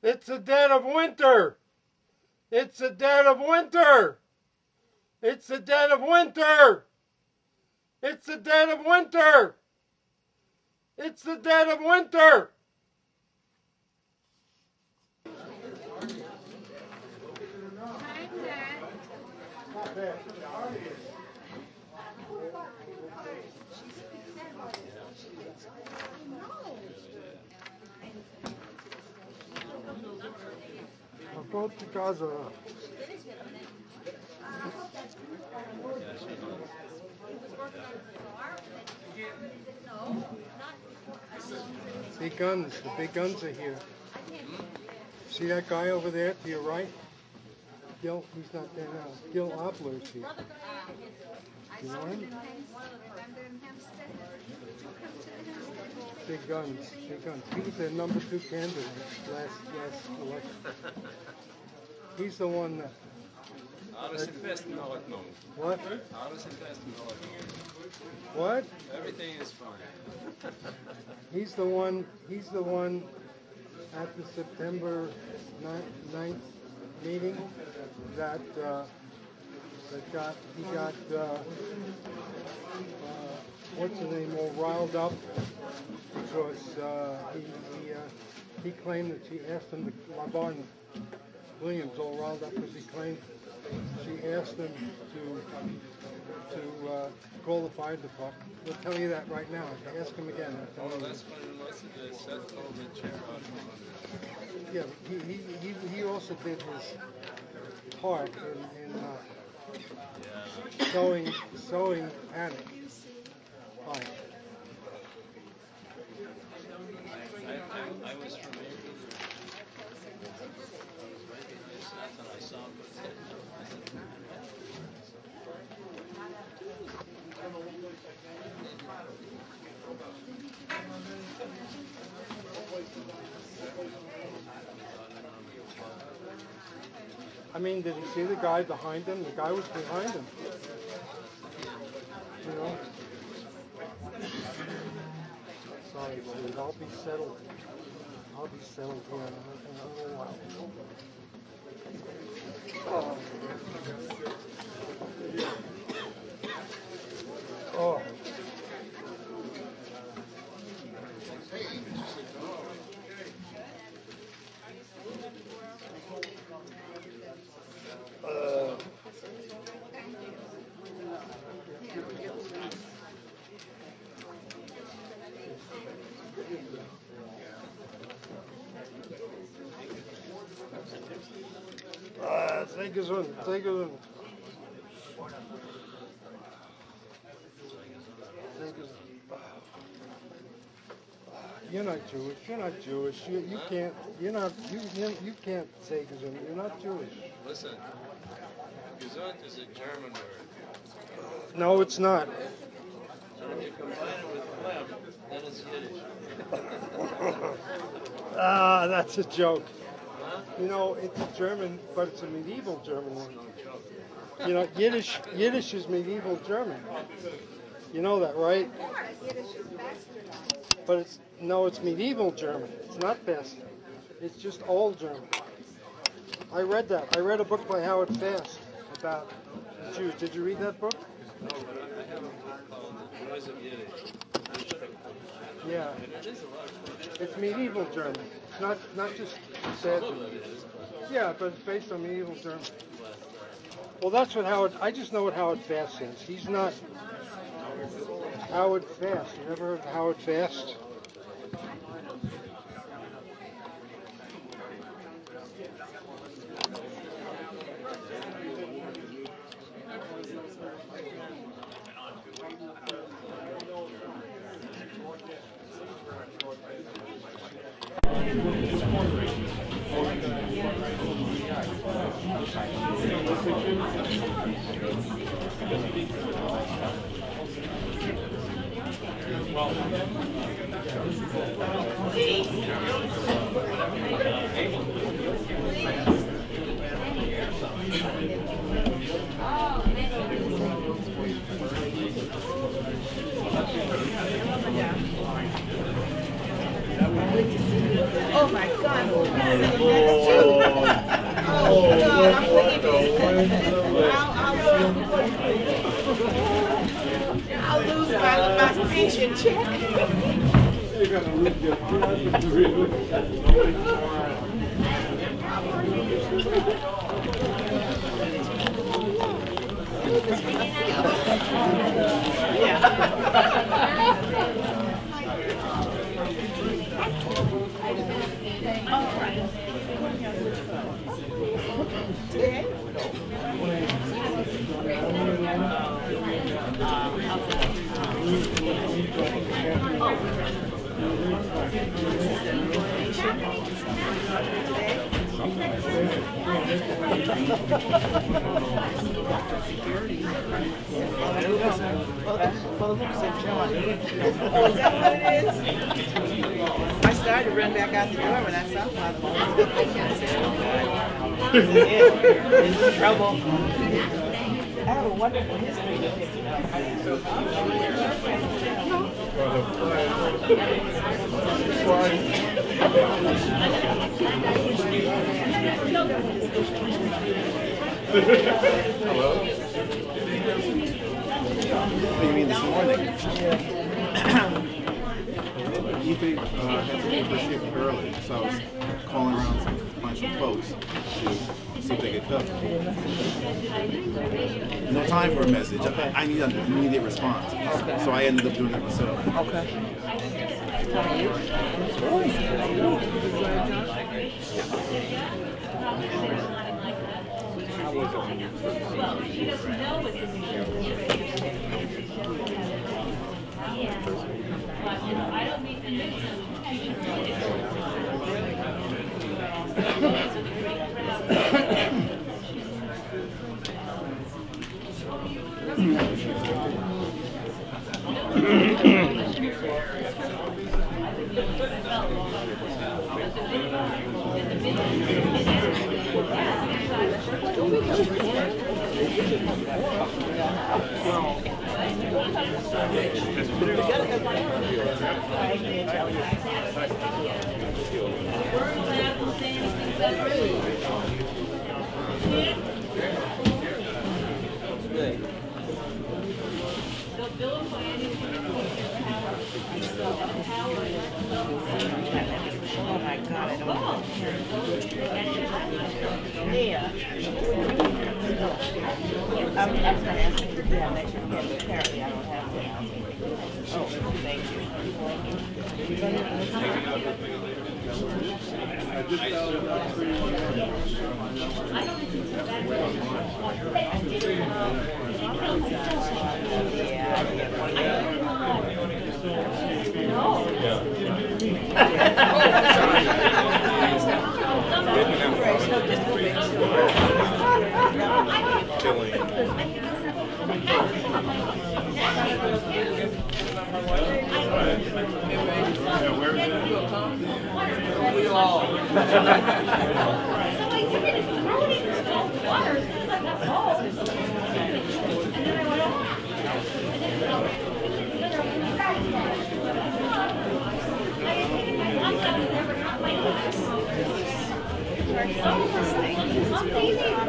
It's the dead of winter. It's the dead of winter. It's the dead of winter. It's the dead of winter. It's the dead of winter. I'll go to Gaza. Big guns, the big guns are here. See that guy over there to your right? Gil, he's not there now. Gil Obler's here. You know him? Big guns, big guns. He was their number 2 candidate last election. He's the one that... What? What? Everything is fine. He's the one at the September 9th meeting that he got what's his name all riled up because he claimed that she asked him to Martin Williams all riled up because he claimed she asked him to call the fire department. We'll tell you that right now. Ask him again. Oh, that's when most of the Seth COVID chair. Yeah, he also did his part in sowing panic. Hi. I was from I saw him. I mean, did you see the guy behind him? The guy was behind him. You know? Sorry, dude. I'll be settled. I'll be settled here in a little while. Oh. Sei gesund, sei gesund. You're not Jewish. You're not Jewish. You can't. You're not. You can't say gesund. You're not Jewish. Listen, gesund is a German word. No, it's not. So if you combine it with phlegm, then it's Yiddish. Ah, that's a joke. You know, it's a German, but it's a medieval German one. You know, Yiddish is medieval German. You know that, right? But it's medieval German. It's not best. It's just old German. I read that. I read a book by Howard Fast about the Jews. Did you read that book? No, but I have a book called The Joys of Yiddish. Yeah. It's medieval German. It's not just sad. Yeah, but it's based on medieval German. Well, that's what Howard. I just know what Howard Fast says. He's not Howard Fast. You ever heard of Howard Fast? Oh my I'll lose my pension check. You're gonna lose your Oh, is that what it is? I started to run back out the door when I saw Father Moses. I can't say it. It's in trouble. I have a wonderful history with it. Hello? What do you mean this morning? Ethan had to leave her shift early, so I was calling around to find some folks to see if they could come. No time for a message. I need an immediate response. Okay. So I ended up doing it myself. Okay.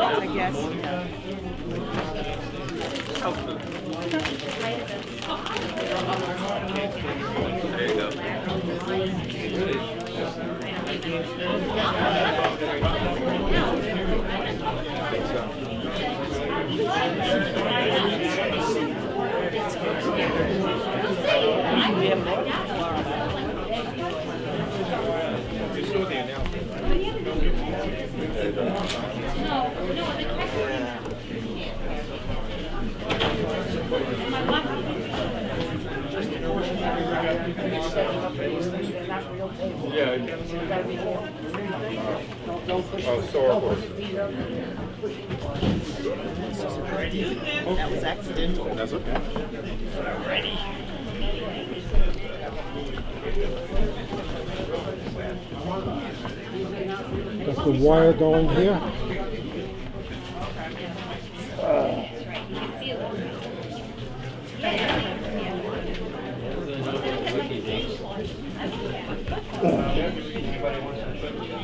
I guess. There you go. Yeah. Oh, sorry. That was accidental. That's okay. Got the wire going here. How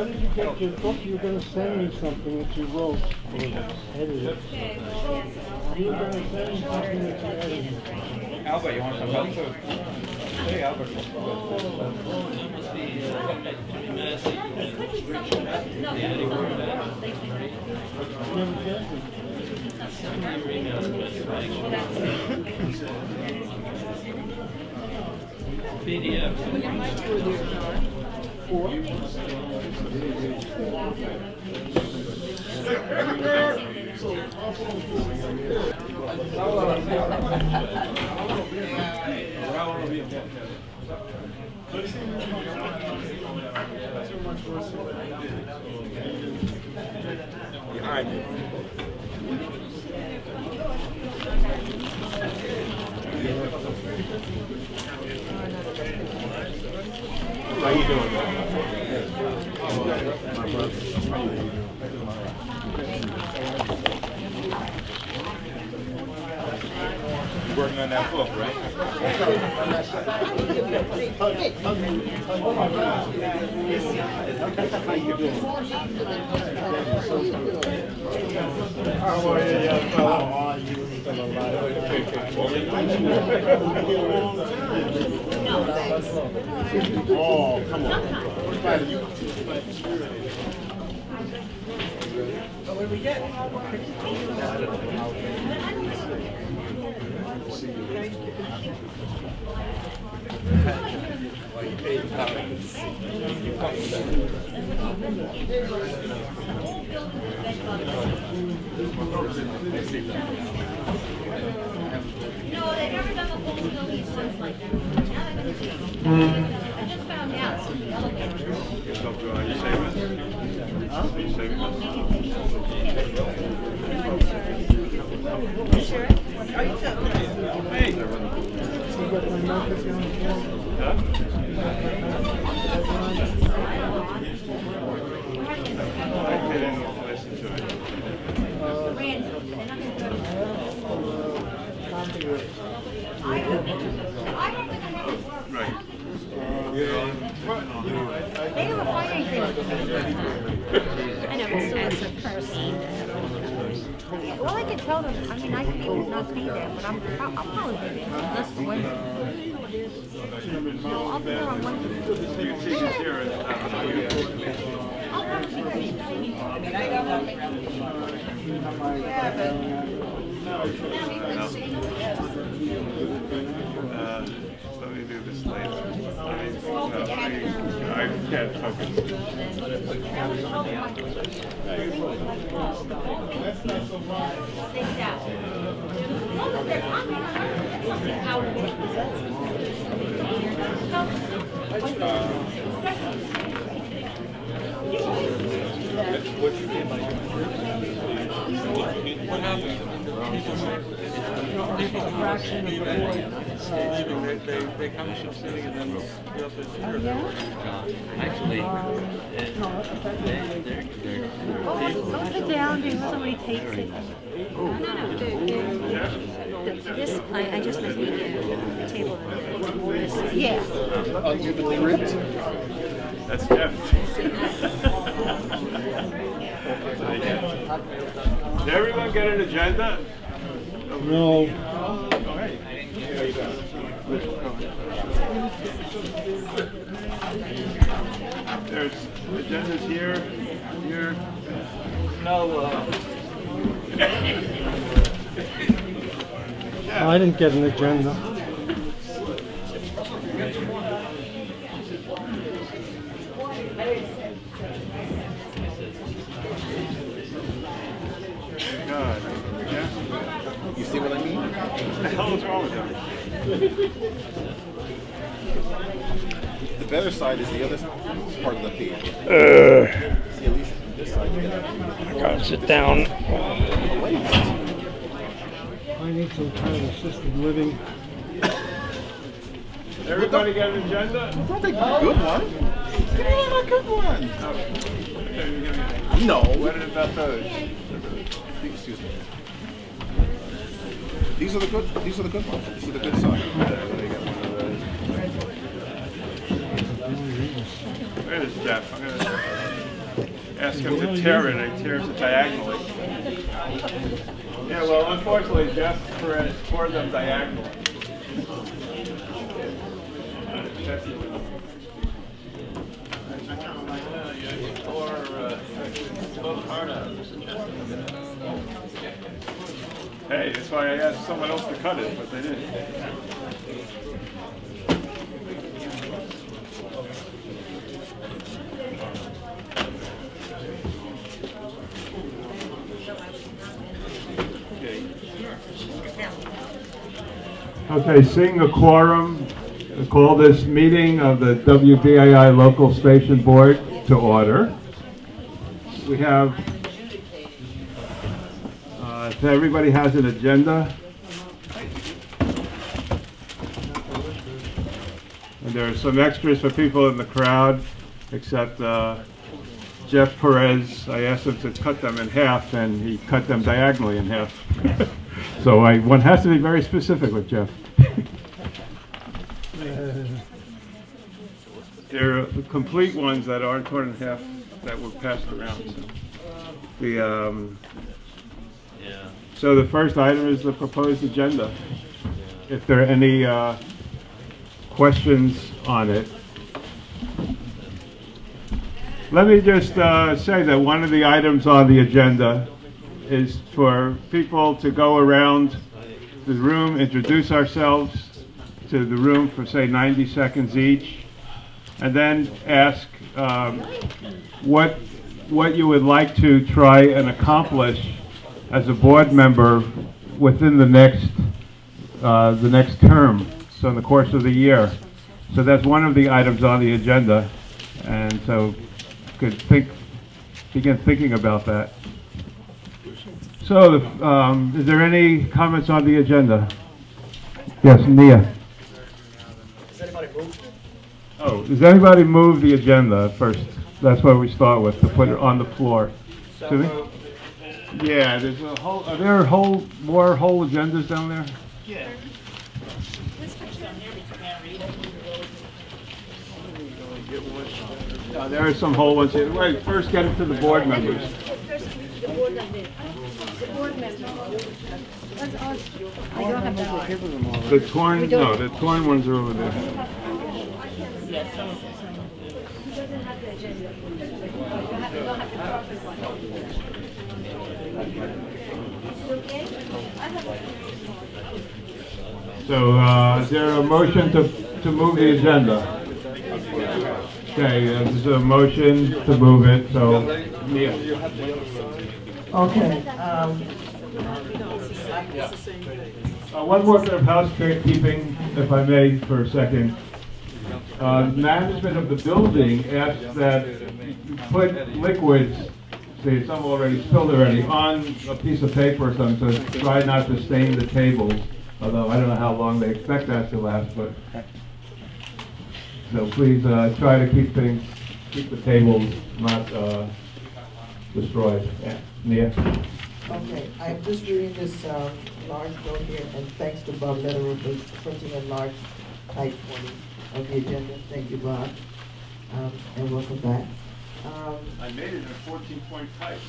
did you get your book? You were going to send me something that you wrote. Edited. You were going to send me something that you edited. Albert, you want some help too? Hey, Albert. PDF. Behind you. How you doing? You're working on that book, right? Oh, come on. What do we get? No, they've never done the whole building once like that. I just found out. So the elevator. Are you saving? Huh? Are you saving? Sure. Are you sure? Hey! Huh? I didn't listen to it. I don't think I have it work. Right. They don't find anything. I know, but still as a person. Well, I can tell them. I mean, I can even not be there, but I'll probably be there. That's the Wednesday. No, I'll be there on Wednesday. You can see she's here. I'll probably be there. Yeah, but let me do this later. I can't focus. What happened? A fraction of the board. They come to sitting and then go up to the actually, Don't sit down because somebody takes it. No. This, I just meant the table. Yeah. Unevenly ripped. That's Jeff. Did everyone get an agenda? No. There's agendas here. no, I didn't get an agenda. God. Yeah? You see what I mean? What the hell is wrong with them? The better side is the other part of the page. See, at least this side. I gotta sit down. I need some kind of assisted living. Everybody got an agenda? Don't take a good one. Give me a good one. No. What about those? Excuse me. These are the good ones. This is the good side. Where is Jeff? I'm going to ask him to tear it. He tears it diagonally. Yeah, well, unfortunately, Jeff tore them diagonally. Hey, that's why I asked someone else to cut it, but they didn't. Okay, seeing a quorum, I call this meeting of the WBAI Local Station Board to order. We have, if everybody has an agenda, and there are some extras for people in the crowd, except Jeff Perez. I asked him to cut them in half, and he cut them diagonally in half. So one has to be very specific with Jeff. There are complete ones that aren't torn in half that were passed around. So the first item is the proposed agenda. If there are any questions on it. Let me just say that one of the items on the agenda is for people to go around the room, introduce ourselves to the room for, say, 90 seconds each, and then ask what you would like to try and accomplish as a board member within the next term, so in the course of the year. So that's one of the items on the agenda, and so you could begin thinking about that. So, is there any comments on the agenda? Yes, Nia. Does anybody move? Oh, does anybody move the agenda first? That's what we start with, to put it on the floor. Excuse me? Yeah, there's a whole. Are there more whole agendas down there? Yeah. There are some whole ones here. Wait, first get it to the board members. The torn ones are over there. So, is there a motion to move the agenda? Okay, there's a motion to move it, so, Mia. Okay, One more bit of housekeeping, if I may, for a second. Management of the building asks that you put liquids, see, some already spilled already, on a piece of paper or something, so try not to stain the tables, although I don't know how long they expect that to last, but so please try to keep the tables not destroyed. Yeah. Nia? okay, I'm just reading this large note here, and thanks to Bob Lederer for printing a large type 20 of the agenda. Thank you, Bob, and welcome back. I made it in 14-point type,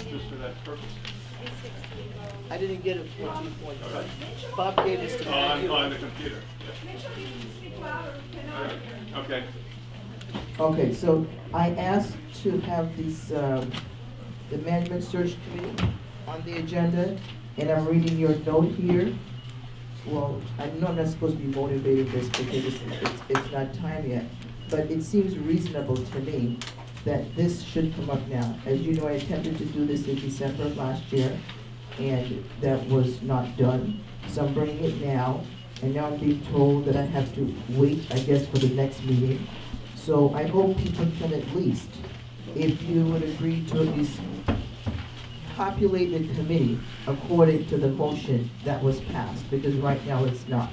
just for that purpose. I didn't get a 14-point. Bob gave this to me. On the computer. Yeah. Okay. Okay, so I asked to have these, the management search committee on the agenda, and I'm reading your note here. Well, I know I'm not supposed to be motivating this because it's not time yet, but it seems reasonable to me that this should come up now. As you know, I attempted to do this in December of last year, and that was not done. So I'm bringing it now, and now I'm being told that I have to wait, I guess, for the next meeting. So I hope people can at least, if you would agree to at least populate the committee according to the motion that was passed, because right now it's not.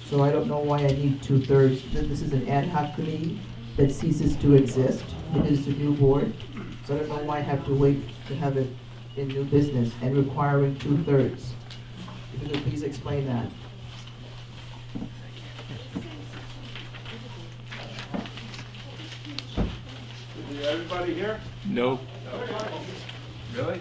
So I don't know why I need 2/3. This is an ad hoc committee that ceases to exist because it's a new board. So I don't know why I have to wait to have it in new business and requiring 2/3. If you could please explain that. Everybody here? No. Really?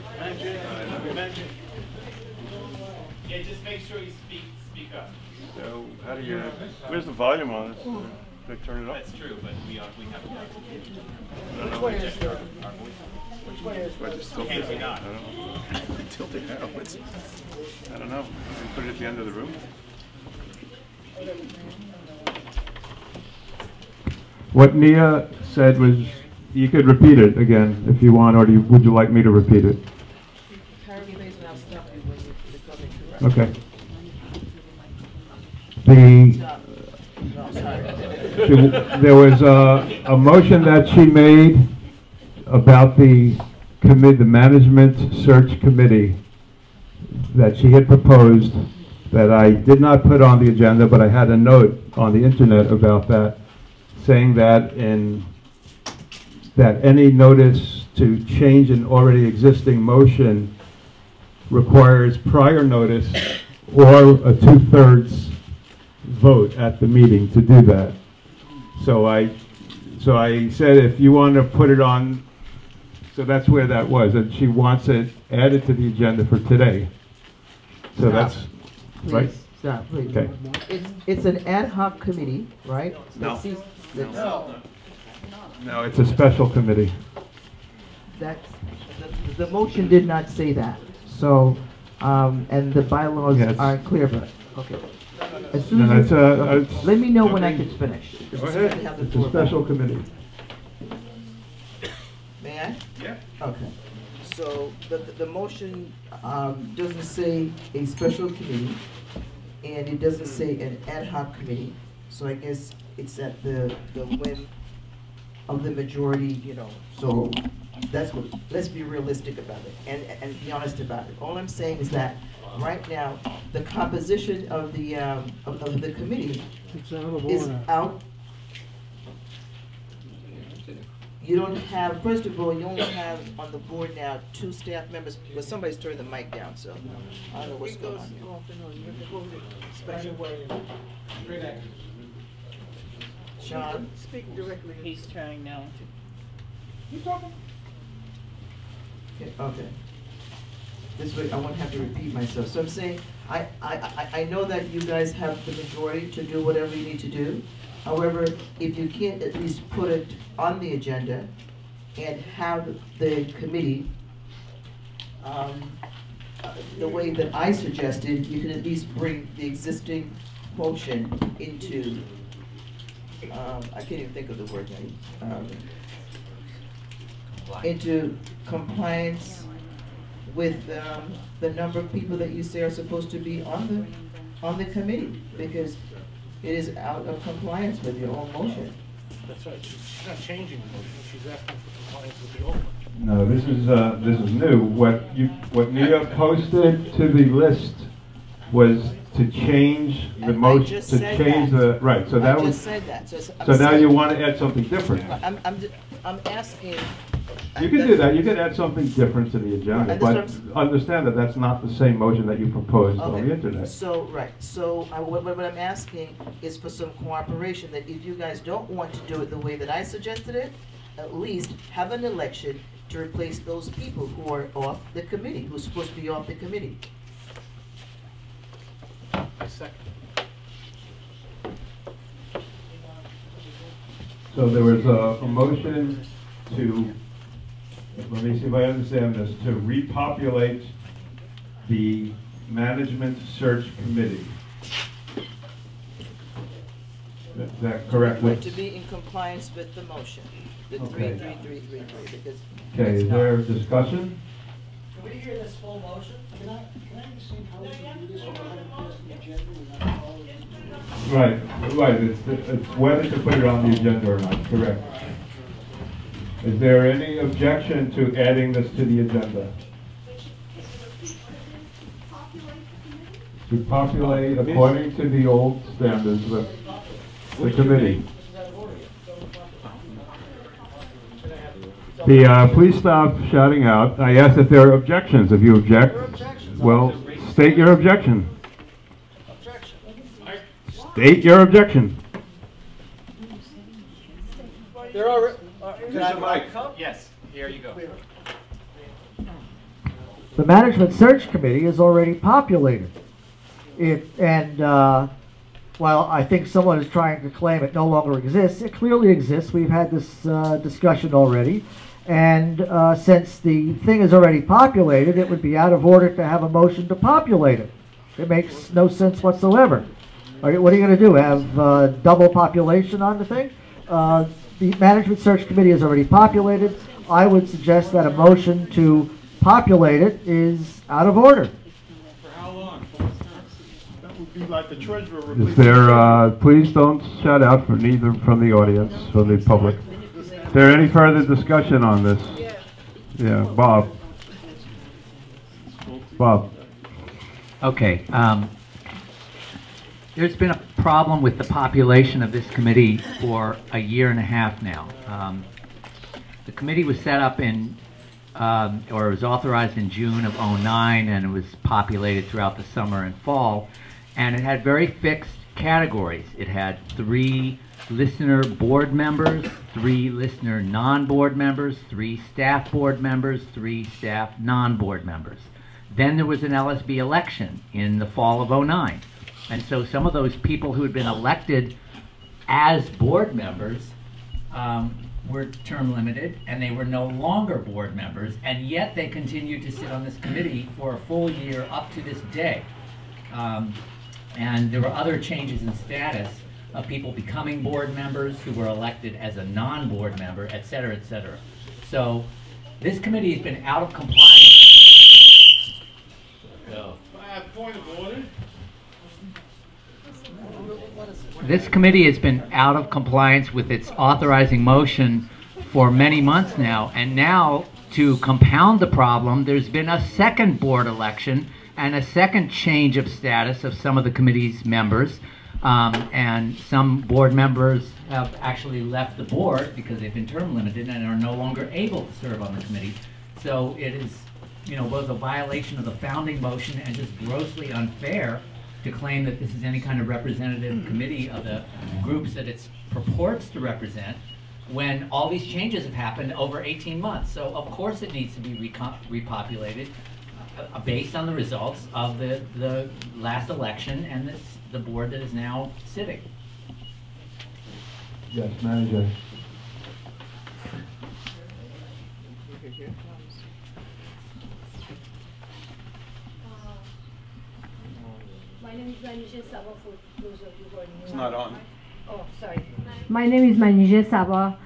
Yeah, just make sure you speak up. So how do you, where's the volume on this? They turn it up? That's true, but we have. Which way is the, which way is the? Just tilt it. not. I don't know. Tilt it out. I don't know. You put it at the end of the room? What Nia said was, you could repeat it again if you want, or would you like me to repeat it? Okay. There was a motion that she made about the management search committee that she had proposed that I did not put on the agenda, but I had a note on the internet about that, saying that any notice to change an already existing motion requires prior notice or a 2/3 vote at the meeting to do that. So I said, if you want to put it on, so that's where that was, and she wants it added to the agenda for today. So that's right. Please, stop, please. Okay. It's an ad hoc committee, right? No. No. No, it's a special committee. That's, the motion did not say that. So, and the bylaws Yeah, aren't clear, but, okay. As soon No, as it's let me know when I can finish. Go ahead. It's a special committee. May I? Yeah. Okay. So the motion doesn't say a special committee, and it doesn't say an ad hoc committee. So I guess it's at the whim of the majority, you know. So that's what. Let's be realistic about it and be honest about it. All I'm saying is that right now the composition of the committee is out. You don't have, first of all, you only have on the board now 2 staff members, but somebody's turned the mic down, so I don't know what's going on here. Sean? Speak directly. He's trying now. Okay. This way I won't have to repeat myself. So I'm saying, I know that you guys have the majority to do whatever you need to do. However, if you can't at least put it on the agenda and have the committee, the way that I suggested, you can at least bring the existing motion into, I can't even think of the word now, into compliance with the number of people that you say are supposed to be on the committee, because it is out of compliance with your own motion. That's right, she's not changing the motion, she's asking for compliance with the old one. No, this is new. What Nia posted to the list was to change the motion, to change the, right, so that was. I just said that, So now you want to add something different. I'm asking. You can do that, you can add something different to the agenda, And but that's understand that that's not the same motion that you proposed on Okay. the internet. So, right, so what I'm asking is for some cooperation, that if you guys don't want to do it the way that I suggested it, at least have an election to replace those people who are off the committee, who's supposed to be off the committee. I second. So there was a motion to, let me see if I understand this, to repopulate the management search committee. Is that correct? To be in compliance with the motion, the Okay. 33333, because. Okay, is there discussion? Can we hear this full motion? Can I understand how we can do this without having this on the agenda without all of this? Right, it's whether to put it on the agenda or not, correct. Is there any objection to adding this to the agenda? To populate according to the old standards with the committee. Please stop shouting out. I asked if there are objections. If you object, well, state your objection. State your objection. They're already. Yes, here you go. The Management Search Committee is already populated. While I think someone is trying to claim it no longer exists, it clearly exists. We've had this discussion already. And since the thing is already populated, it would be out of order to have a motion to populate it. It makes no sense whatsoever. What are you going to do, have double population on the thing? The Management Search Committee is already populated. I would suggest that a motion to populate it is out of order. For how long? That would be like the treasurer. Is there, please don't shout out from neither from the audience, from the public. Is there any further discussion on this? Yeah, Bob. Bob. Okay. There's been a problem with the population of this committee for a year and a half now. The committee was set up in, or it was authorized in June of '09, and it was populated throughout the summer and fall, and it had very fixed categories. It had 3 listener board members, 3 listener non-board members, 3 staff board members, 3 staff non-board members. Then there was an LSB election in the fall of '09. And so some of those people who had been elected as board members were term limited, and they were no longer board members, and yet they continued to sit on this committee for a full year up to this day. And there were other changes in status of people becoming board members who were elected as a non-board member, et cetera, et cetera. So this committee has been out of compliance. Point of order. This committee has been out of compliance with its authorizing motion for many months now, and now, to compound the problem, there's been a second board election and a second change of status of some of the committee's members, and some board members have actually left the board because they've been term limited and are no longer able to serve on the committee. So it is, both a violation of the founding motion and just grossly unfair to claim that this is any kind of representative committee of the groups that it purports to represent, when all these changes have happened over 18 months. So of course it needs to be repopulated based on the results of the last election and the board that is now sitting. Yes, manager. My name is Manije Saba, for those of you who are new. It's not on. Oh, sorry. My name is Manije Saba.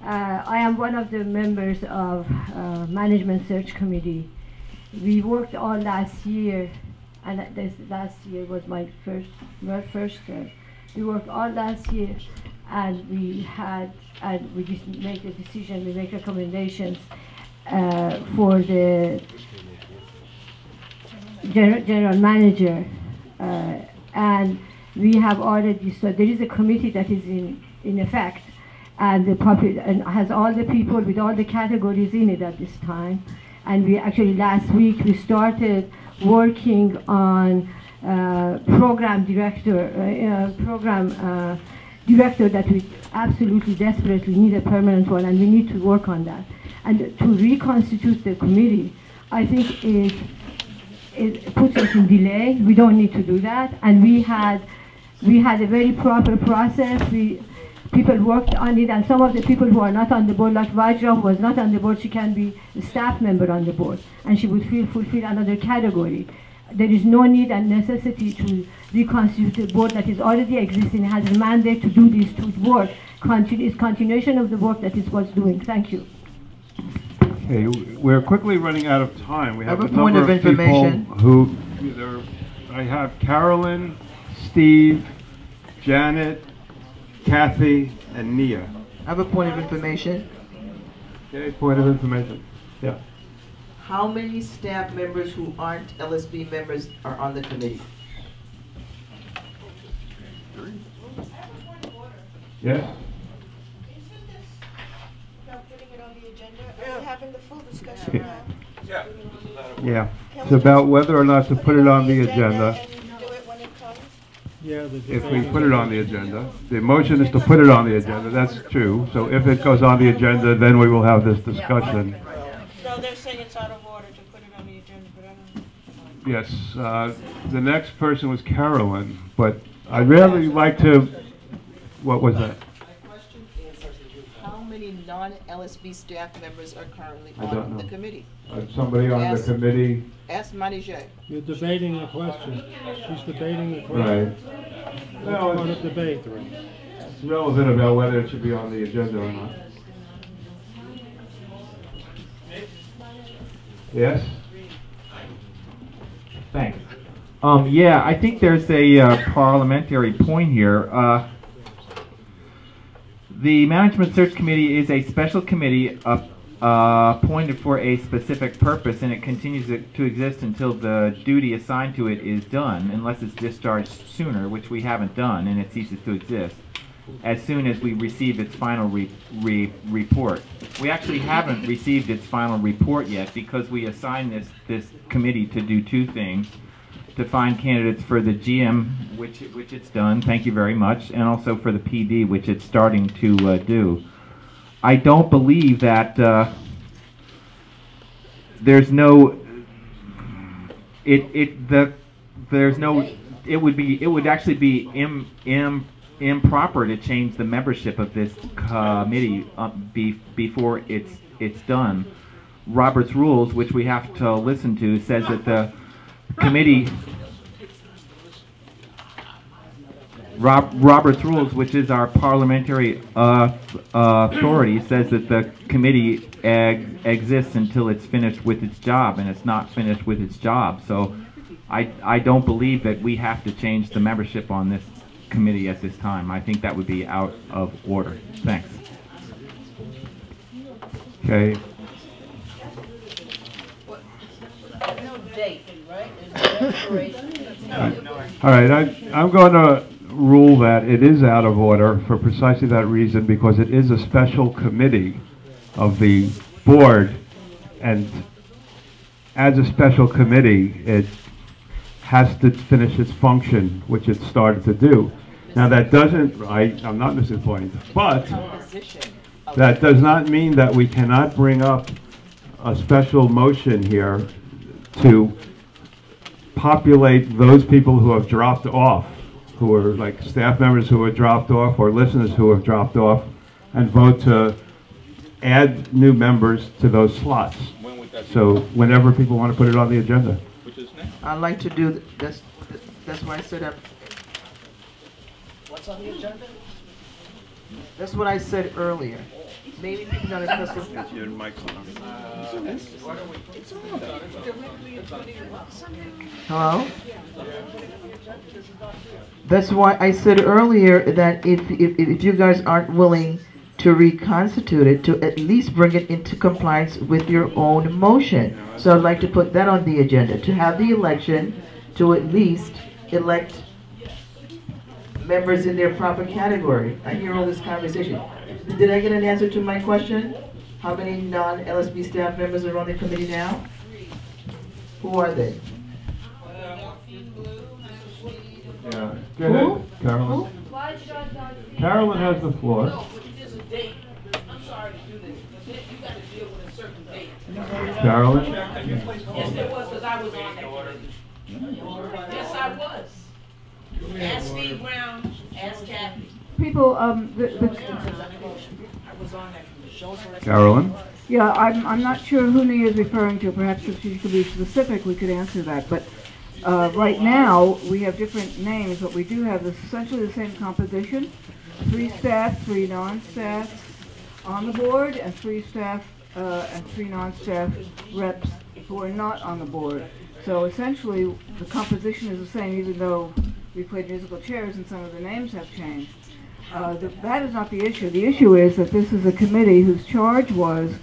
I am one of the members of Management Search Committee. We worked all last year, and this last year was my first term. We worked all last year, and we just make a decision, we make recommendations for the general manager. And we have already, so there is a committee that is in effect, and and has all the people with all the categories in it at this time. And we actually last week we started working on program director that we absolutely desperately need a permanent one, and we need to work on that. And to reconstitute the committee, I think it puts us in delay. We don't need to do that. And we had a very proper process. People worked on it, and some of the people who are not on the board, like Vajra, who was not on the board, she can be a staff member on the board, and she would fulfill another category. There is no need and necessity to reconstitute a board that is already existing, has a mandate to do this to work. It's continuation of the work that it was doing. Thank you. Okay, we're quickly running out of time. We have I a have a point number of of people information. who I have Carolyn, Steve, Janet, Kathy, and Nia. I have a point of information. Okay, point of information. Yeah. How many staff members who aren't LSB members are on the committee? Yes? Having the full discussion now. Yeah. It's about whether or not to put it on the agenda. And do it when it comes? Yeah, if we put it on the agenda. The motion is to put it on the agenda, that's true. So if it goes on the agenda, then we will have this discussion. No, they're saying it's out of order to put it on the agenda, but I don't know. Yes, the next person was Carolyn, but I'd really like to, what was that? How many non-LSB staff members are currently I don't on the know. committee? Somebody on the committee? Ask Manager. You're debating the question. She's debating the Right. question. No, It's part of it's debate. relevant about whether it should be on the agenda or not. Yes? Thanks. Yeah, I think there's a parliamentary point here. The Management Search Committee is a special committee appointed for a specific purpose, and it continues to exist until the duty assigned to it is done, unless it's discharged sooner, which we haven't done, and it ceases to exist, as soon as we receive its final report. We actually haven't received its final report yet because we assigned this committee to do two things: to find candidates for the GM, which it's done, thank you very much, and also for the PD, which it's starting to do. I don't believe that there's no, it would actually be improper to change the membership of this committee before it's done. Robert's rules, which we have to listen to, says that the committee, Robert's rules, which is our parliamentary authority, says that the committee exists until it's finished with its job, and it's not finished with its job. So I don't believe that we have to change the membership on this committee at this time. I think that would be out of order. Thanks. Okay. No date, right? There's no expiration. All right, I'm going to rule that it is out of order for precisely that reason, because it is a special committee of the board, and as a special committee, it has to finish its function, which it started to do. Now that doesn't, I'm not missing the point, but that does not mean that we cannot bring up a special motion here to populate those people who have dropped off, who are like staff members who have dropped off or listeners who have dropped off, and vote to add new members to those slots. When would that be? So whenever people want to put it on the agenda. Which is now. I'd like to do, that's why I said up. What's on the agenda? That's what I said earlier. Maybe people don't understand. Your mic's on. Hello? That's why I said earlier that if you guys aren't willing to reconstitute it, to at least bring it into compliance with your own motion. So I'd like to put that on the agenda, to have the election, to at least elect members in their proper category. I hear all this conversation. Did I get an answer to my question? How many non-LSB staff members are on the committee now? Who are they? Yeah. Go ahead, Carolyn. Carolyn has the floor. There's a date. I'm sorry to do this, but you got to deal with a certain date. Carolyn? Yes, there was, because I was on that committee. Yes, I was. Ask Steve Brown, ask Kathy. People, I was on that committee. Carolyn? yeah, I'm not sure who Nia is referring to. Perhaps if she could be specific, we could answer that. But right now, we have different names, but we do have essentially the same composition. 3 staff, 3 non-staff on the board, and 3 staff and 3 non-staff reps who are not on the board. So essentially, the composition is the same, even though we played musical chairs and some of the names have changed. That is not the issue. The issue is that this is a committee whose charge was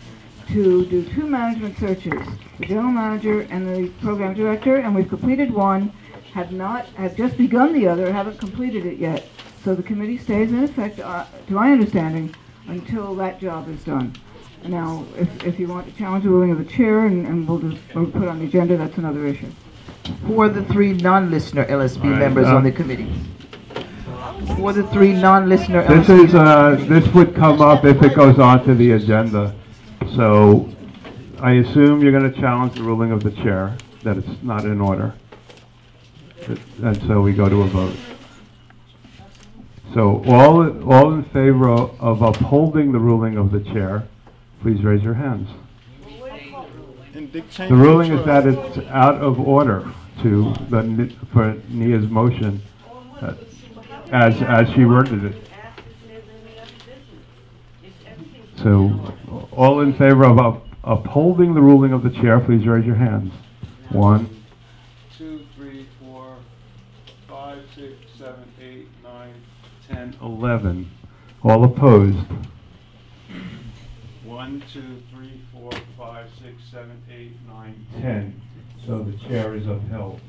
to do 2 management searches, the general manager and the program director, and we've completed one, have just begun the other, haven't completed it yet. So the committee stays in effect, to my understanding, until that job is done. Now, if you want to challenge the ruling of the chair and we'll put on the agenda, that's another issue. Who are the 3 non-listener LSB members on the committee? for the 3 non-listener This LSB. is, this would come up if it goes on to the agenda. So I assume you're going to challenge the ruling of the chair, that it's not in order. And so we go to a vote. So all in favor of upholding the ruling of the chair, please raise your hands. The ruling is that it's out of order for Nia's motion, as she worded it. So all in favor of upholding the ruling of the chair, please raise your hands. 1, 2, 3, 4, 5, 6, 7, 8, 9, 10, 11. All opposed. 1, 2, 3, 4, 5, 6, 7, 8, 9, 10. So the chair is upheld.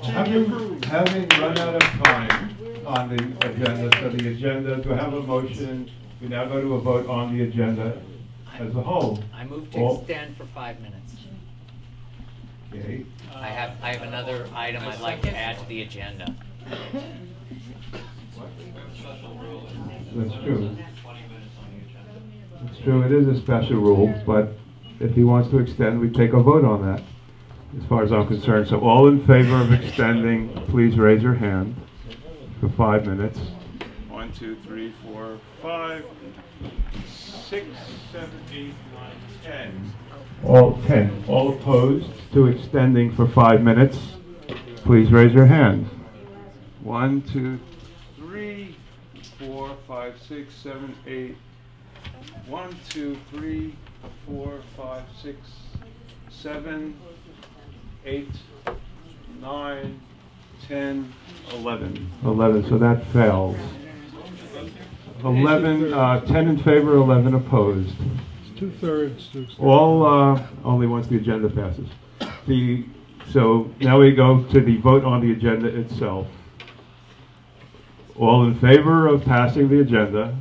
Having run out of time on the agenda, so the agenda, do I have a motion? We now go to a vote on the agenda as a whole. I move to extend for 5 minutes. Okay. I have another item I'd like to add to the agenda. That's true. It's true, it is a special rule, but if he wants to extend, we take a vote on that, as far as I'm concerned. So all in favor of extending, please raise your hand for 5 minutes. 1, 2, 3, 4, 5, 6, 7, 8, 9, 10. All 10. All opposed to extending for 5 minutes, please raise your hand. 1, 2, 3, 4, 5, 6, 7, 8. 1, 2, 3, 4, 5, 6, 7, 8, 9, 10, 11. 11, so that fails. 11, 10 in favor, 11 opposed. It's 2/3. All, only once the agenda passes. So now we go to the vote on the agenda itself. All in favor of passing the agenda,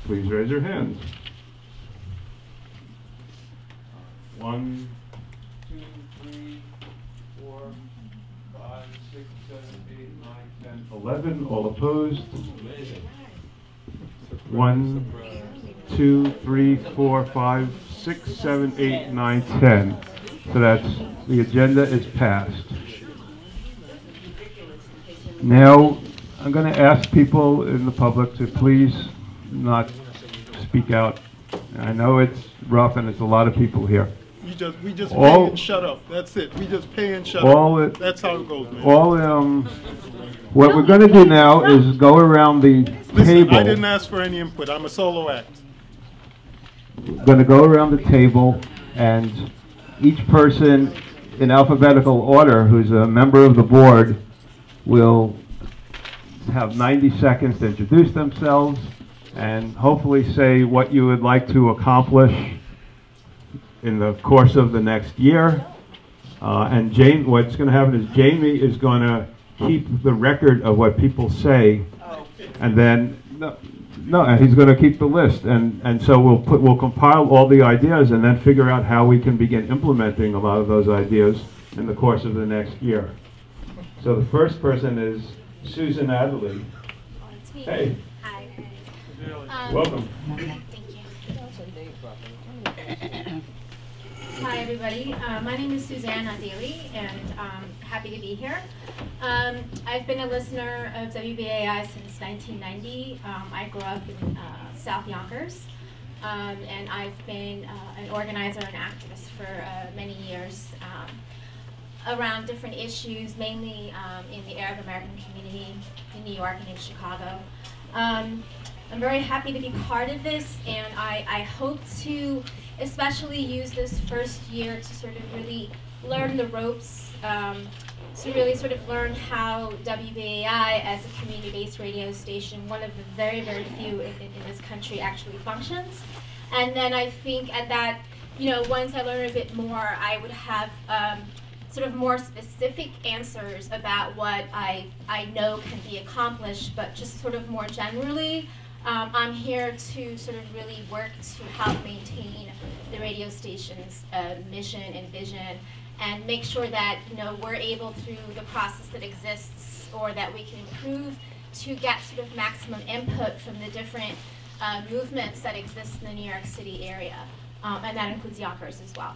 please raise your hands. 1, 2, 3, 4, 5, 6, 7, 8, 9, 10, 11. All opposed. 1, 2, 3, 4, 5, 6, 7, 8, 9, 10. So that's, the agenda is passed. Now, I'm going to ask people in the public to please not speak out. I know it's rough and there's a lot of people here. We just pay and shut up. That's it. We just pay and shut up. That's how it goes, man. What we're going to do now is go around the table. I didn't ask for any input. I'm a solo act. We're going to go around the table, and each person in alphabetical order who's a member of the board will have 90 seconds to introduce themselves and hopefully say what you would like to accomplish in the course of the next year. And what's going to happen is Jamie is going to keep the record of what people say, and then and he's going to keep the list, and so we'll compile all the ideas and then figure out how we can begin implementing a lot of those ideas in the course of the next year. So the first person is Susan Adderley. It's me. Hey. Hi. Welcome. Thank you. Hi, everybody. My name is Suzanne Adeli, and happy to be here. I've been a listener of WBAI since 1990. I grew up in South Yonkers, and I've been an organizer and activist for many years around different issues, mainly in the Arab American community in New York and in Chicago. I'm very happy to be part of this, and I hope to especially use this first year to sort of really learn the ropes, to really sort of learn how WBAI as a community-based radio station, one of the very, very few in this country, actually functions. And then I think at that, once I learn a bit more, I would have sort of more specific answers about what I know can be accomplished, but just sort of more generally, I'm here to sort of really work to help maintain the radio station's mission and vision, and make sure that we're able, through the process that exists, or that we can improve to get sort of maximum input from the different movements that exist in the New York City area, and that includes Yonkers as well.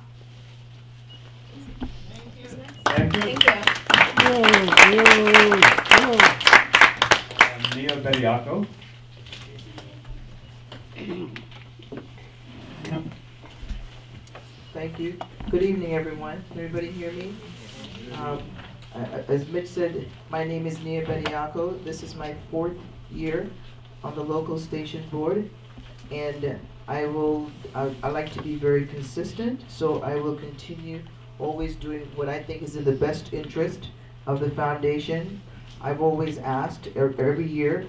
Thank you. Thank you. Nia Bediaco. Thank you. Good evening, everyone. Can everybody hear me? As Mitch said, my name is Nia Bediaco. This is my 4th year on the local station board, and I like to be very consistent, so I will continue always doing what I think is in the best interest of the foundation. I've always asked every year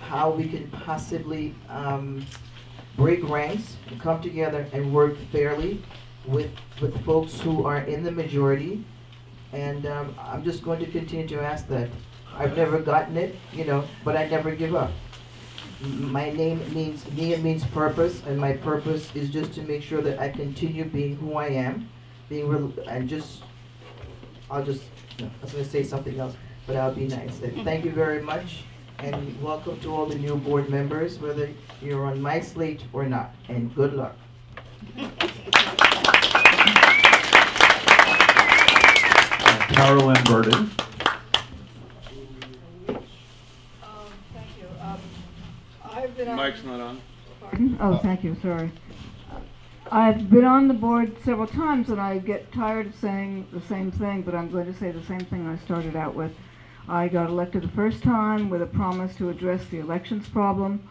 how we can possibly break ranks and come together and work fairly with folks who are in the majority, and I'm just going to continue to ask that. I've never gotten it, you know, but I never give up. My name means, Nia means purpose, and my purpose is just to make sure that I continue being who I am, I was going to say something else, but I'll be nice. Thank you very much, and welcome to all the new board members, whether you're on my slate or not, and good luck. Carolyn Burden. Thank you. I've been on. Mike's not on. Pardon? Oh, thank you. Sorry. I've been on the board several times, and I get tired of saying the same thing, but I'm going to say the same thing I started out with. I got elected the first time with a promise to address the elections problem.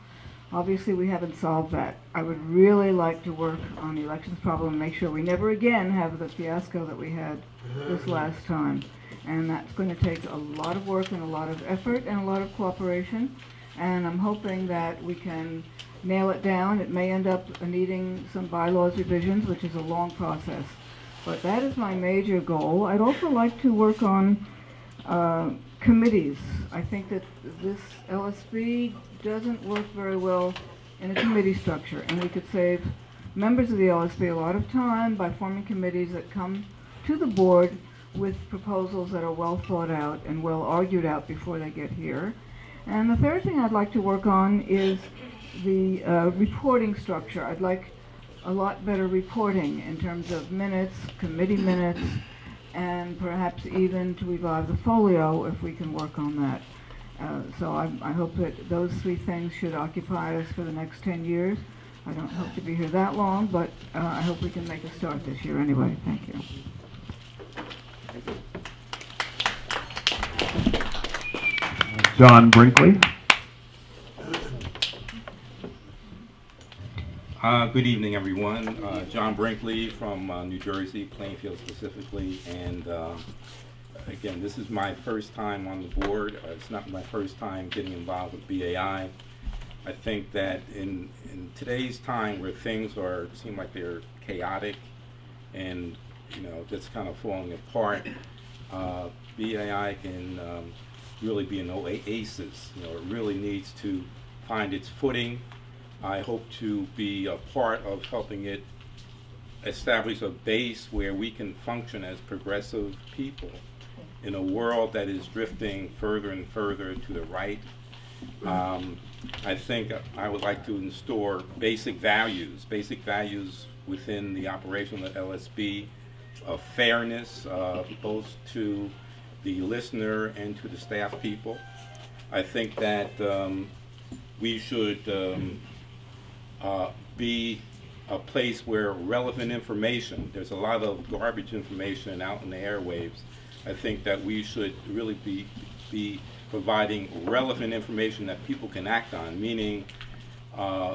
Obviously, we haven't solved that. I would really like to work on the elections problem and make sure we never again have the fiasco that we had this last time. And that's going to take a lot of work and a lot of effort and a lot of cooperation. And I'm hoping that we can nail it down. It may end up needing some bylaws revisions, which is a long process. But that is my major goal. I'd also like to work on committees. I think that this LSB doesn't work very well in a committee structure, and we could save members of the LSB a lot of time by forming committees that come to the board with proposals that are well thought out and well argued out before they get here. And the third thing I'd like to work on is the reporting structure. I'd like a lot better reporting in terms of minutes, committee minutes, and perhaps even to revive the folio if we can work on that. So I hope that those 3 things should occupy us for the next 10 years. I don't hope to be here that long, but I hope we can make a start this year anyway. Thank you. John Brinkley. Good evening, everyone. John Brinkley from New Jersey, Plainfield specifically, and again, this is my first time on the board. It's not my first time getting involved with BAI. I think that in today's time where things seem like they're chaotic and just kind of falling apart, BAI can really be an oasis. It really needs to find its footing. I hope to be a part of helping it establish a base where we can function as progressive people in a world that is drifting further and further to the right. I think I would like to install basic values within the operation of the LSB, of fairness, both to the listener and to the staff people. I think that we should be a place where relevant information, there's a lot of garbage information out in the airwaves. I think that we should really be providing relevant information that people can act on, meaning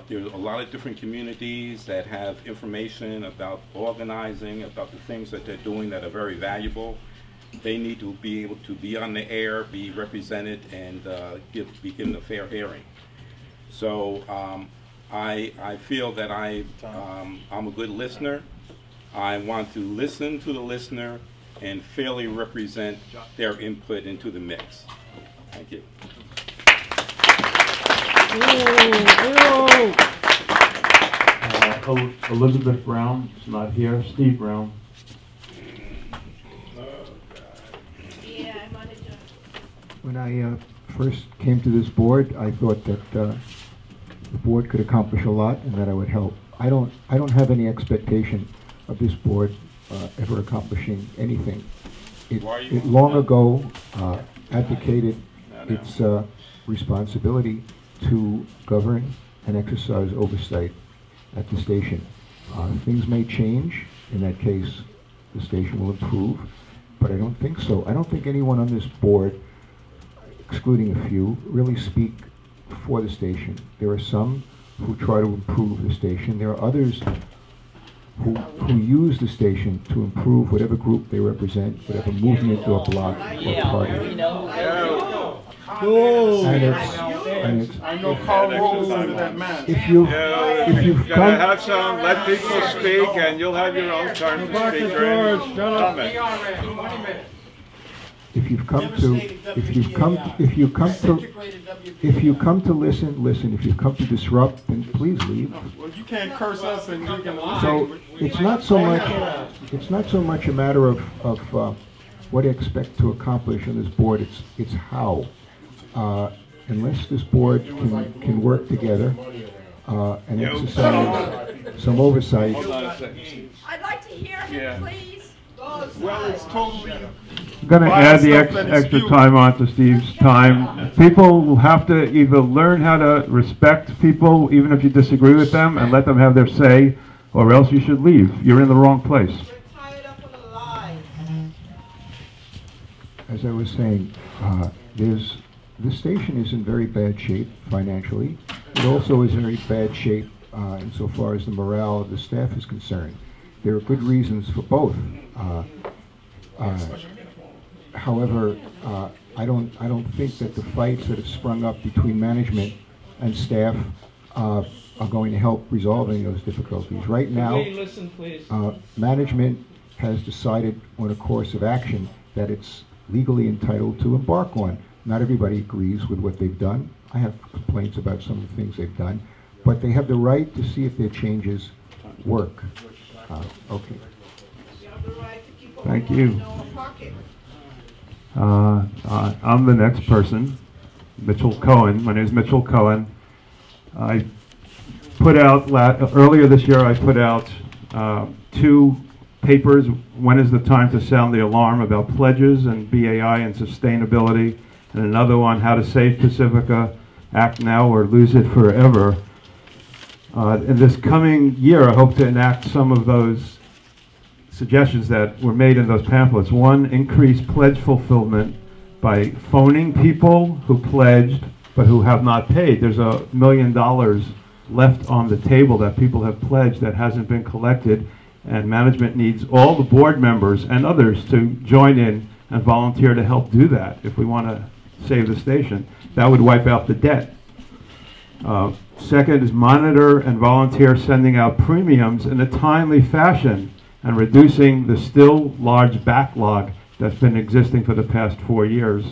there's a lot of different communities that have information about organizing, about the things that they're doing that are very valuable. They need to be able to be on the air, be represented, and be given a fair hearing. So I feel that I'm a good listener. I want to listen to the listener and fairly represent their input into the mix. Thank you. Elizabeth Brown is not here. Steve Brown. Yeah, I wanted to. When I first came to this board, I thought that the board could accomplish a lot and that I would help. I don't have any expectation of this board ever accomplishing anything. It long ago advocated its responsibility to govern and exercise oversight at the station. Things may change. In that case, the station will improve, but I don't think so. I don't think anyone on this board, excluding a few, really speak for the station. There are some who try to improve the station. There are others who use the station to improve whatever group they represent, whatever movement or bloc or party. I know Carl rolls under that mask. If you've gotta have some, let people speak, and you'll have your own turn to speak during comment. If you come to listen, listen. If you come to disrupt, then please leave. Well, you can't curse us and you can listen. So it's not so much a matter of what I expect to accomplish on this board. It's how. Unless this board can work together and exercise some oversight. I'd like to hear him, please. Well, it's totally. I'm going to add the extra time onto Steve's time. People will have to either learn how to respect people, even if you disagree with them, and let them have their say, or else you should leave. You're in the wrong place. As I was saying, the station is in very bad shape financially. It also is in very bad shape insofar as the morale of the staff is concerned. There are good reasons for both. However, I don't think that the fights that have sprung up between management and staff are going to help resolving those difficulties. Right now, management has decided on a course of action that it's legally entitled to embark on. Not everybody agrees with what they've done. I have complaints about some of the things they've done, but they have the right to see if their changes work. Okay. Thank you. I'm the next person, Mitchel Cohen. My name is Mitchel Cohen. I put out, earlier this year, I put out 2 papers. When is the time to sound the alarm about pledges and BAI and sustainability, and another one, how to save Pacifica, act now or lose it forever. In this coming year, I hope to enact some of those suggestions that were made in those pamphlets. One, increase pledge fulfillment by phoning people who pledged but who have not paid. There's $1 million left on the table that people have pledged that hasn't been collected, and management needs all the board members and others to join in and volunteer to help do that if we want to save the station. That would wipe out the debt. Second is monitor and volunteer sending out premiums in a timely fashion and reducing the still large backlog that's been existing for the past 4 years.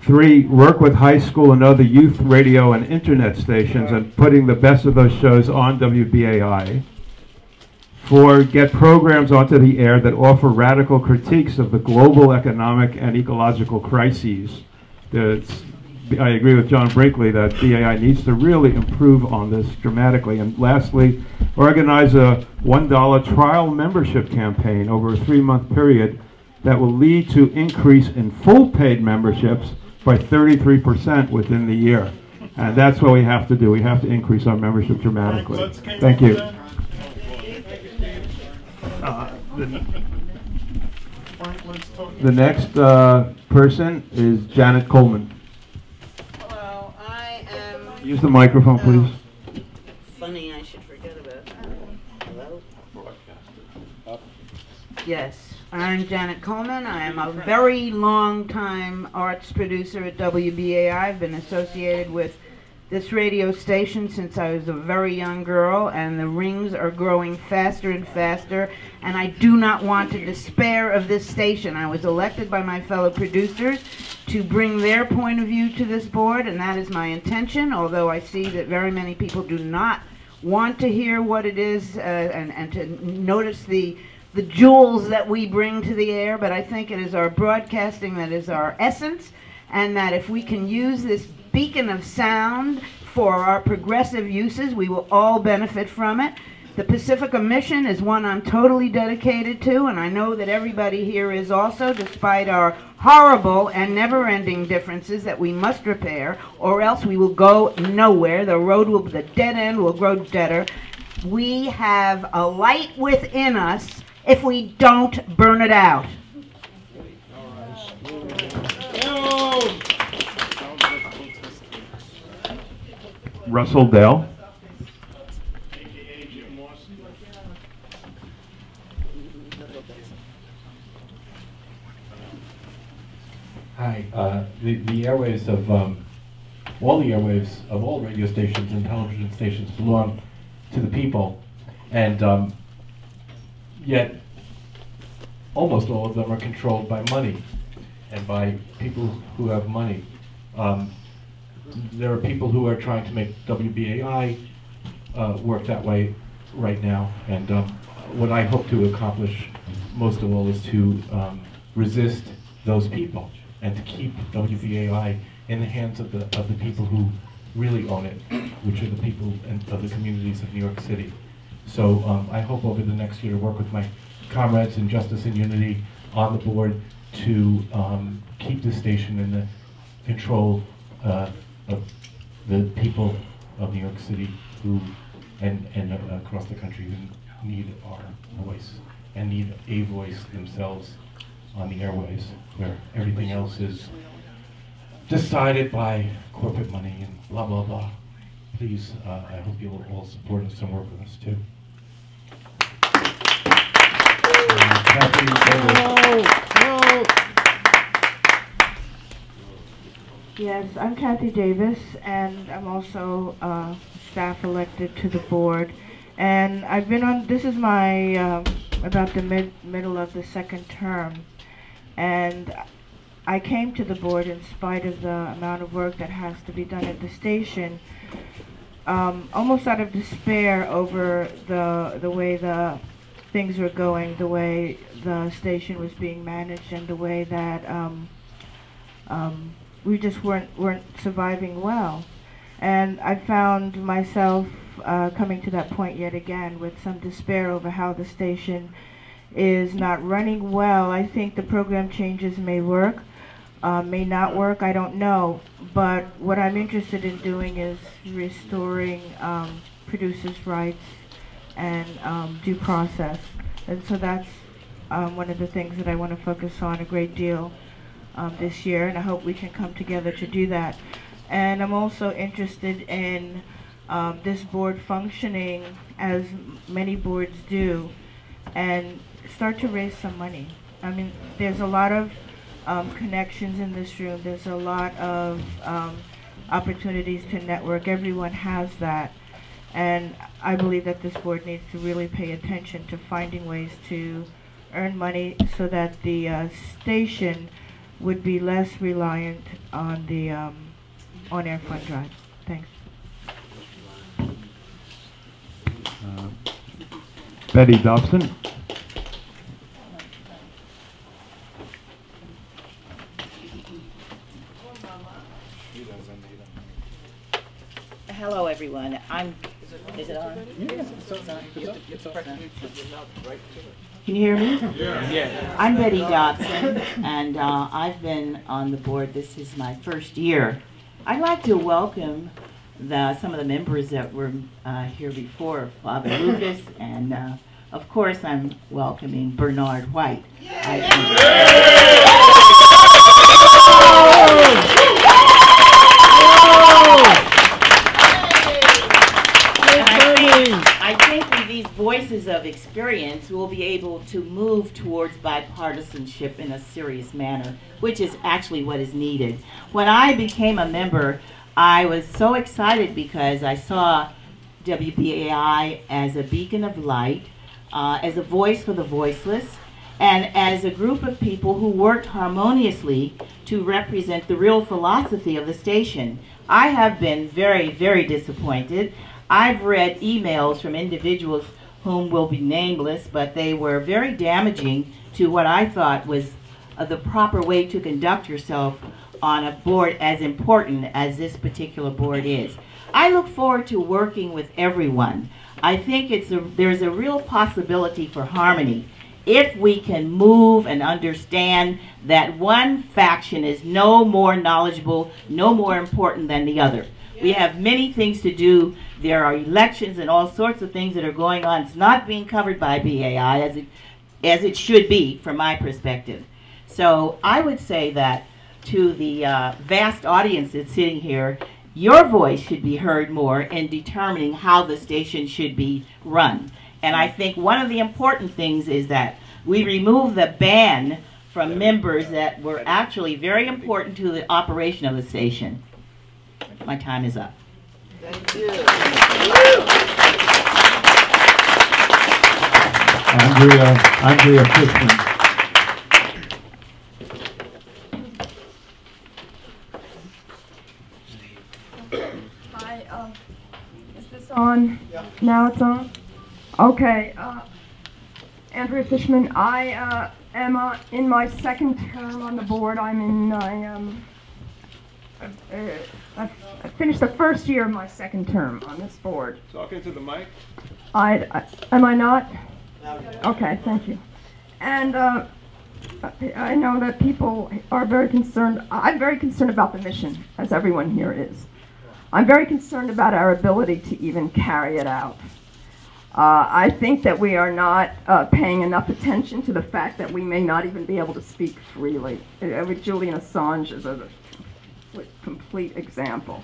3, work with high school and other youth radio and internet stations and putting the best of those shows on WBAI. 4, get programs onto the air that offer radical critiques of the global economic and ecological crises. I agree with John Brinkley that BAI needs to really improve on this dramatically. And lastly, organize a $1 trial membership campaign over a 3-month period that will lead to increase in full paid memberships by 33% within the year. And that's what we have to do. We have to increase our membership dramatically. Thank you. The next person is Janet Coleman. Hello, I am... Use the microphone, please. Funny, I should forget about that. Hello? Yes, I'm Janet Coleman. I am a very long time arts producer at WBAI. I've been associated with this radio station since I was a very young girl, and the rings are growing faster and faster, and I do not want to despair of this station. I was elected by my fellow producers to bring their point of view to this board, and that is my intention, although I see that very many people do not want to hear what it is and to notice the jewels that we bring to the air, but I think it is our broadcasting that is our essence. and that if we can use this beacon of sound for our progressive uses, we will all benefit from it. The Pacifica mission is one I'm totally dedicated to, and I know that everybody here is also, despite our horrible and never-ending differences that we must repair, or else we will go nowhere. The dead end will grow deader. We have a light within us if we don't burn it out. Russell Dale. Hi. The airwaves of all the airwaves of all radio stations and television stations belong to the people, and yet almost all of them are controlled by money and by people who have money. There are people who are trying to make WBAI work that way right now, and what I hope to accomplish most of all is to resist those people and to keep WBAI in the hands of the people who really own it, which are the people of the communities of New York City. So I hope over the next year to work with my comrades in Justice and Unity on the board to keep the station in the control of the people of New York City who and across the country who need our voice and need a voice themselves on the airways, where everything else is decided by corporate money and blah, blah, blah. Please, I hope you'll all support us and work with us too. Yes, I'm Kathy Davis, and I'm also staff elected to the board. And I've been on, this is my, about the middle of the second term. And I came to the board in spite of the amount of work that has to be done at the station, almost out of despair over the way the things were going, the way the station was being managed, and the way that we just weren't surviving well. And I found myself coming to that point yet again with some despair over how the station is not running well. I think the program changes may work, may not work, I don't know. But what I'm interested in doing is restoring producers' rights and due process. And so that's one of the things that I want to focus on a great deal this year, and I hope we can come together to do that. And I'm also interested in this board functioning as many boards do and start to raise some money. I mean, there's a lot of connections in this room. There's a lot of opportunities to network. Everyone has that. And I believe that this board needs to really pay attention to finding ways to earn money so that the station would be less reliant on the on-air fund drive. Thanks. Betty Dobson. Hello, everyone. Is it on? Yeah. It's on. Can you hear me? Yeah. I'm Betty Dobson, and I've been on the board. This is my first year. I'd like to welcome some of the members that were here before, Father Lucas, and of course I'm welcoming Bernard White. I think with these voices of experience, we'll be able to move towards bipartisanship in a serious manner, which is actually what is needed. When I became a member, I was so excited because I saw WBAI as a beacon of light, as a voice for the voiceless, and as a group of people who worked harmoniously to represent the real philosophy of the station. I have been very, very disappointed. I've read emails from individuals whom will be nameless, but they were very damaging to what I thought was the proper way to conduct yourself on a board as important as this particular board is. I look forward to working with everyone. I think there's a real possibility for harmony if we can move and understand that one faction is no more knowledgeable, no more important than the other. We have many things to do. There are elections and all sorts of things that are going on. It's not being covered by BAI as it should be from my perspective. So I would say that to the vast audience that's sitting here, your voice should be heard more in determining how the station should be run. And I think one of the important things is that we remove the ban from members that were actually very important to the operation of the station. My time is up. Thank you. Andrea Fishman. Hi, is this on? Yeah. Now it's on? Okay, Andrea Fishman. I am in my second term on the board. I'm in, I finished the first year of my second term on this board. Talk into the mic. Am I not? Okay, thank you. And I know that people are very concerned. I'm very concerned about the mission, as everyone here is. I'm very concerned about our ability to even carry it out. I think that we are not paying enough attention to the fact that we may not even be able to speak freely. With Julian Assange is a complete example.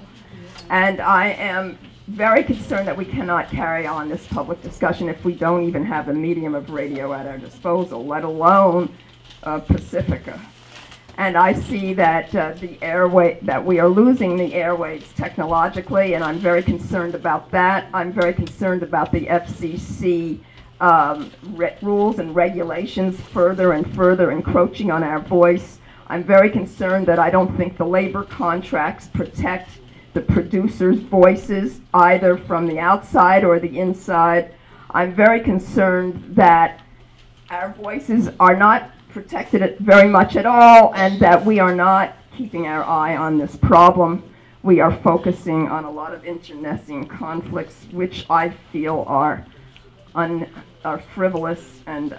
And I am very concerned that we cannot carry on this public discussion if we don't even have a medium of radio at our disposal, let alone Pacifica. And I see that that we are losing the airwaves technologically, and I'm very concerned about that. I'm very concerned about the FCC rules and regulations further and further encroaching on our voice. I'm very concerned that I don't think the labor contracts protect the producers' voices, either from the outside or the inside. I'm very concerned that our voices are not protected very much at all, and that we are not keeping our eye on this problem. We are focusing on a lot of internecine conflicts, which I feel are frivolous and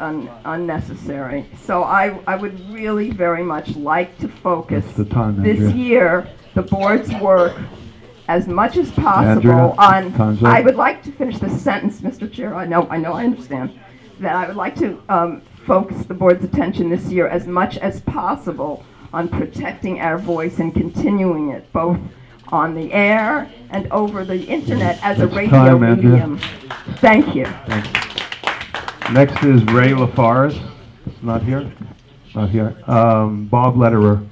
unnecessary. So I would really very much like to focus this year the board's work as much as possible on. I would like to finish this sentence, Mr. Chair. I understand that I would like to focus the board's attention this year as much as possible on protecting our voice and continuing it both on the air and over the internet as a radio medium. Thank you. Next is Ray LaFarge. Not here? Not here. Bob Lederer.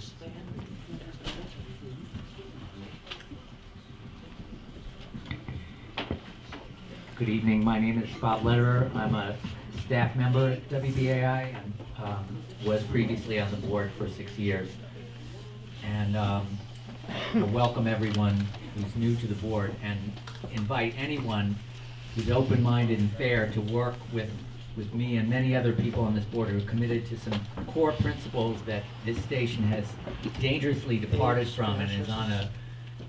Good evening. My name is Bob Lederer. I'm a staff member at WBAI and was previously on the board for 6 years. And I welcome everyone who's new to the board and invite anyone who's open-minded and fair to work with me and many other people on this board who are committed to some core principles that this station has dangerously departed from and is on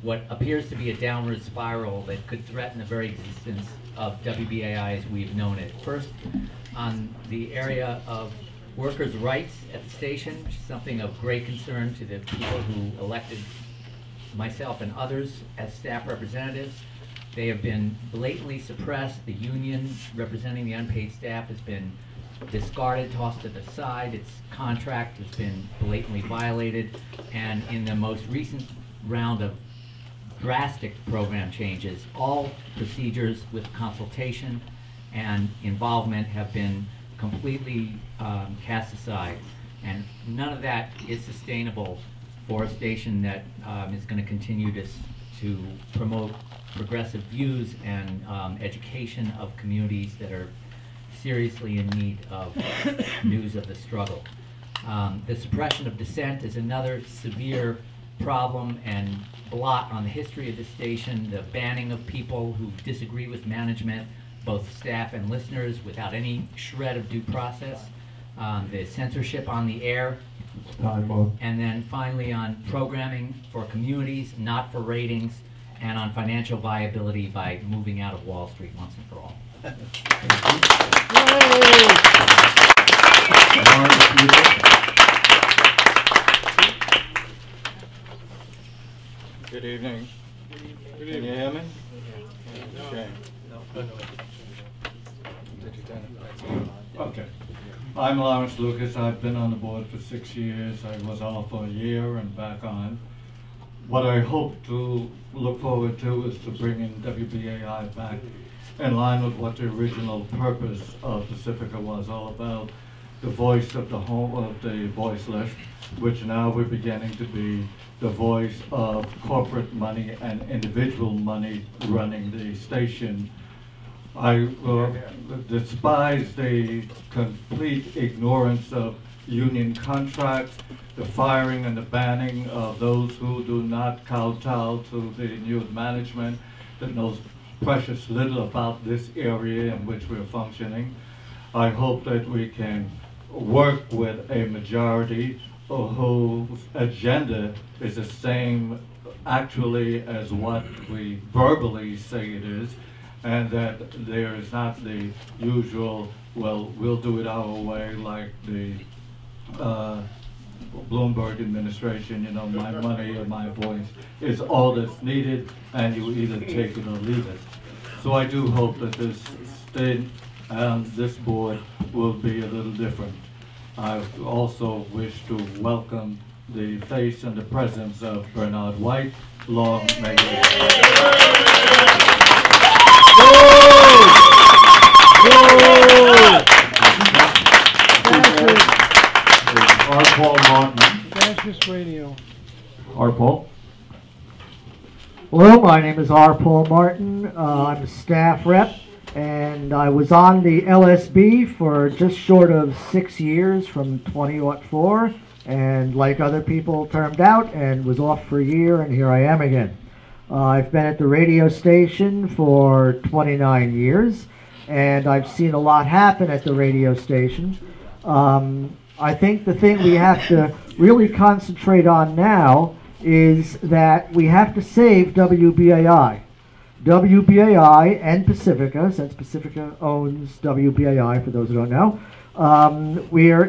what appears to be a downward spiral that could threaten the very existence of WBAI as we've known it. First, on the area of workers' rights at the station, which is something of great concern to the people who elected myself and others as staff representatives. They have been blatantly suppressed. The union representing the unpaid staff has been discarded, tossed to the side. Its contract has been blatantly violated. And in the most recent round of drastic program changes, all procedures with consultation and involvement have been completely cast aside. And none of that is sustainable for a station that is going to continue to promote progressive views and education of communities that are seriously in need of news of the struggle. The suppression of dissent is another severe problem and blot on the history of the station. The banning of people who disagree with management, both staff and listeners, without any shred of due process. the censorship on the air, and then finally on programming for communities, not for ratings, and on financial viability by moving out of Wall Street once and for all. Good evening. Can you hear me? Okay. Okay. I'm Lawrence Lucas. I've been on the board for 6 years. I was off for a year and back on. What I hope to look forward to is to bringing WBAI back in line with what the original purpose of Pacifica was all about, the voice of the home of the voiceless, which now we're beginning to be the voice of corporate money and individual money running the station. I despise the complete ignorance of union contracts, the firing and the banning of those who do not kowtow to the new management that knows precious little about this area in which we're functioning. I hope that we can work with a majority whose agenda is the same actually as what we verbally say it is, and that there is not the usual, well, we'll do it our way, like the Bloomberg administration, you know, my money or my voice is all that's needed, and you either take it or leave it. So I do hope that this state and this board will be a little different. I also wish to welcome the face and the presence of Bernard White. Long may R. Paul Martin. Fascist Radio. R. Paul. Hello, my name is R. Paul Martin. I'm a staff rep, and I was on the LSB for just short of 6 years from 2004, and like other people termed out and was off for a year, and here I am again. I've been at the radio station for 29 years, and I've seen a lot happen at the radio station. I think the thing we have to really concentrate on now is that we have to save WBAI. WBAI and Pacifica, since Pacifica owns WBAI, for those who don't know, we're